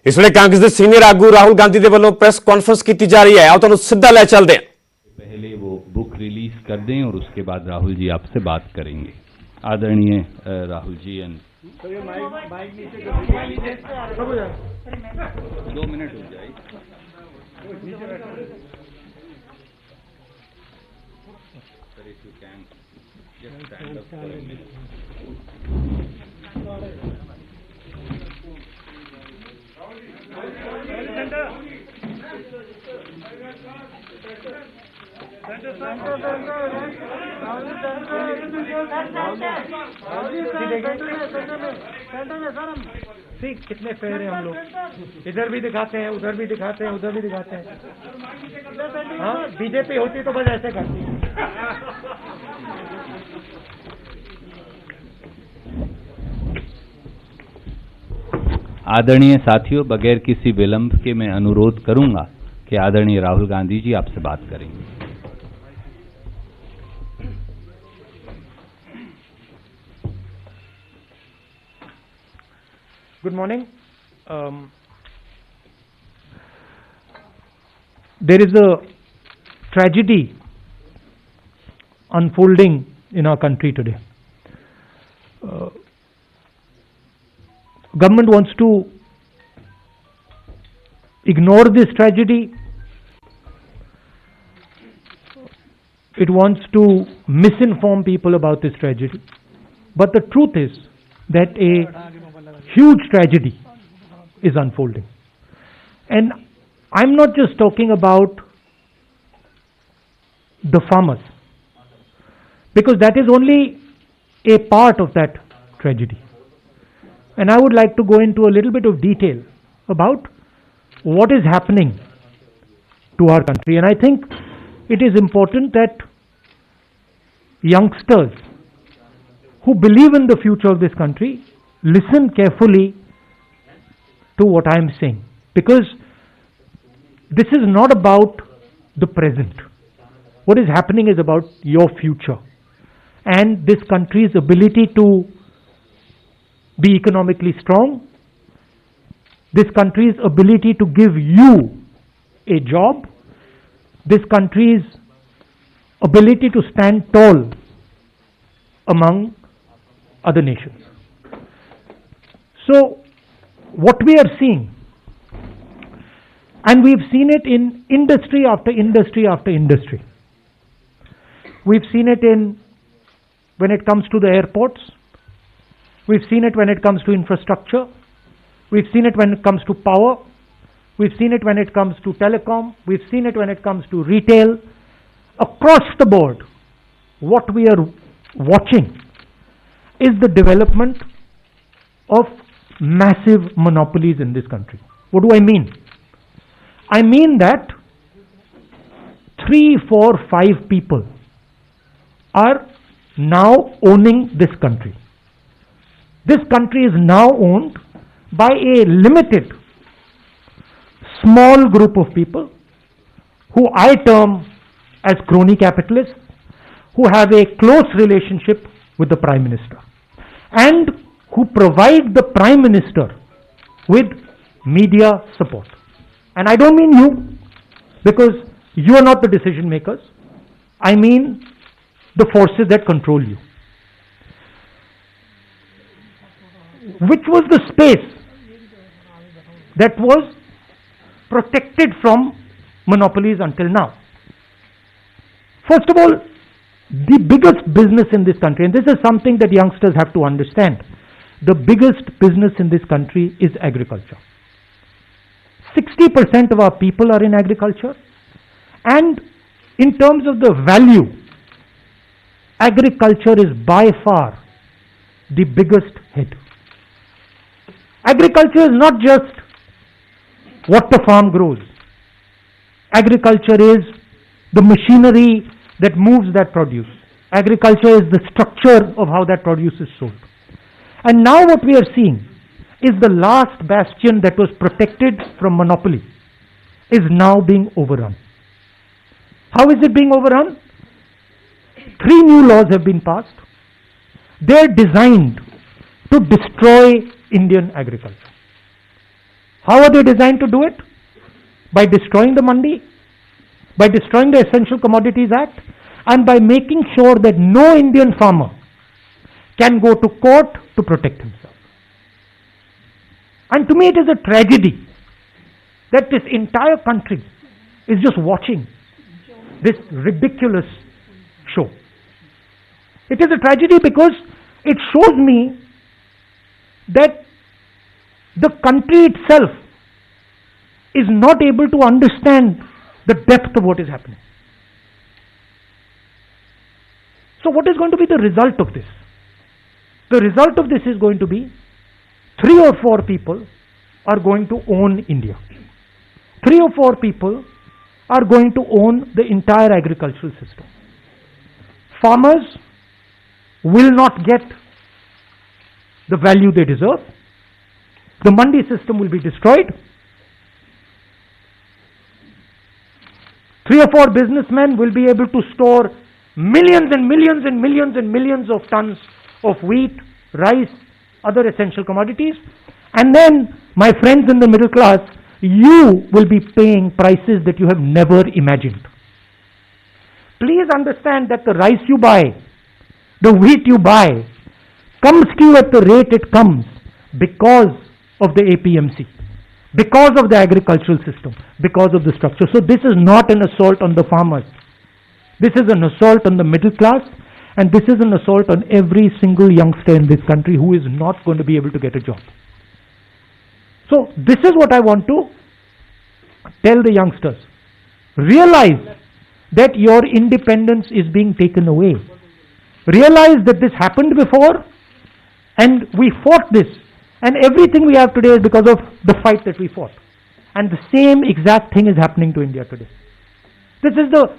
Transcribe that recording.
इस वे कांग्रेस के सीनियर आगू राहुल गांधी के वालों प्रेस कॉन्फ्रेंस की जा रही है। आओ तुहानू सीधा ले चलते हैं। पहले वो बुक रिलीज कर दें और उसके बाद राहुल जी आपसे बात करेंगे। आदरणीय राहुल जी एंड 2 मिनट हो जाए। Sir if you can just stand up for a minute. कितने फेयर हैं हम लोग, इधर भी दिखाते हैं, उधर भी दिखाते हैं, उधर भी दिखाते हैं। हाँ, बीजेपी होती तो बस ऐसे करती। आदरणीय साथियों, बगैर किसी विलंब के मैं अनुरोध करूंगा कि आदरणीय राहुल गांधी जी आपसे बात करेंगे। Good morning. There is a tragedy unfolding in our country today. Government wants to ignore this tragedy. It wants to misinform people about this tragedy. But the truth is that a huge tragedy is unfolding. And I'm not just talking about the farmers, because that is only a part of that tragedy. And I would like to go into a little bit of detail about what is happening to our country. And I think it is important that youngsters who believe in the future of this country listen carefully to what I am saying, because this is not about the present. What is happening is about your future and this country's ability to be economically strong, this country's ability to give you a job, this country's ability to stand tall among other nations. So, what we are seeing, and we've seen it in industry after industry after industry. We've seen it when it comes to the airports. We've seen it when it comes to infrastructure. We've seen it when it comes to power. We've seen it when it comes to telecom. We've seen it when it comes to retail. Across the board, what we are watching is the development of massive monopolies in this country. What do I mean? I mean that 3, 4, 5 people are now owning this country. This country is now owned by a limited, small group of people who I term as crony capitalists, who have a close relationship with the Prime Minister and who provide the Prime Minister with media support. And I don't mean you, because you are not the decision makers. I mean the forces that control you. Which was the space that was protected from monopolies until now? First of all, the biggest business in this country, and this is something that youngsters have to understand, the biggest business in this country is agriculture. 60% of our people are in agriculture, and in terms of the value, agriculture is by far the biggest hit. Agriculture is not just what the farm grows. Agriculture is the machinery that moves that produce. Agriculture is the structure of how that produce is sold. And now what we are seeing is the last bastion that was protected from monopoly is now being overrun. How is it being overrun? 3 new laws have been passed. They are designed to destroy Indian agriculture. How are they designed to do it? By destroying the mandi, by destroying the Essential Commodities Act, and by making sure that no Indian farmer can go to court to protect himself. And to me it is a tragedy that this entire country is just watching this ridiculous show. It is a tragedy because it shows me that the country itself is not able to understand the depth of what is happening. So what is going to be the result of this? The result of this is going to be 3 or 4 people are going to own India. 3 or 4 people are going to own the entire agricultural system. Farmers will not get the value they deserve. The mandi system will be destroyed. 3 or 4 businessmen will be able to store millions and millions and millions and millions of tons of wheat, rice, other essential commodities. And then, my friends in the middle class, you will be paying prices that you have never imagined. Please understand that the rice you buy, the wheat you buy, comes to you at the rate it comes because of the APMC, because of the agricultural system, because of the structure. So this is not an assault on the farmers. This is an assault on the middle class, and this is an assault on every single youngster in this country who is not going to be able to get a job. So this is what I want to tell the youngsters. Realize that your independence is being taken away. Realize that this happened before and we fought this, and everything we have today is because of the fight that we fought. And the same exact thing is happening to India today. This is the